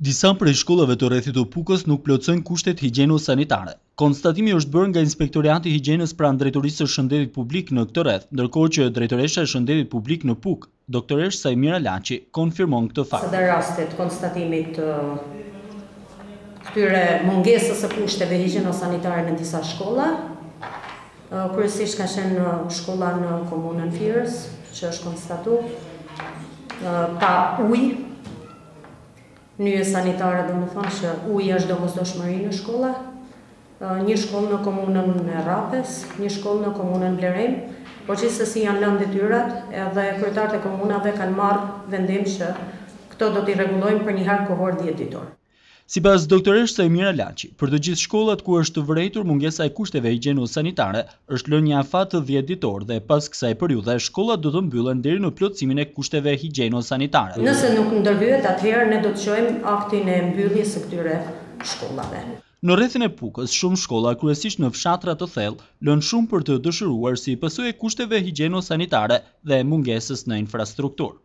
Disa prej shkollave të rrethit të Pukës nuk plotësojnë kushtet higjieno-sanitare. Konstatimi është bërë nga Inspektorati i Higjienës pranë Drejtorisë së Shëndetit Publik në këtë rreth, ndërkohë që Drejtoresha e Shëndetit Publik në Pukë, doktoresh Sajmira Laçi, konfirmon këtë fakt. Së rastit konstatimit të këtyre mungesës së kushteve higjieno-sanitare në disa shkolla, kryesisht ka qenë shkolla në komunën Firës, që është konstatuar pa ujë. Nyje sanitare do më thonë që uji është domosdoshmëri në shkolla, një shkollë në komunën e Rapes, një shkollë në komunën Blerem, por gjithsesi janë lënë detyrat edhe kryetarët e komunave kanë marrë vendim që këto do t'i rregullojnë për një herë kohor 10 ditor. Sipas doktoresh Sajmira Laçi, për të gjithë shkollat ku është vërejtur mungesa e kushteve higjieno-sanitare, është lënë një afat të 10 ditor dhe pas kësaj periudhe shkollat do të mbyllen deri në plotësimin e kushteve higjieno-sanitare. Nëse nuk ndërhyet, atëherë ne do të çojmë aktin e mbylljes së këtyre shkollave. Në rrethin e Pukës, shumë shkolla, kryesisht në fshatra të thellë, lënë shumë për të dëshiruar si pasojë e kushteve higjieno-sanitare dhe mungesës në infrastrukturë.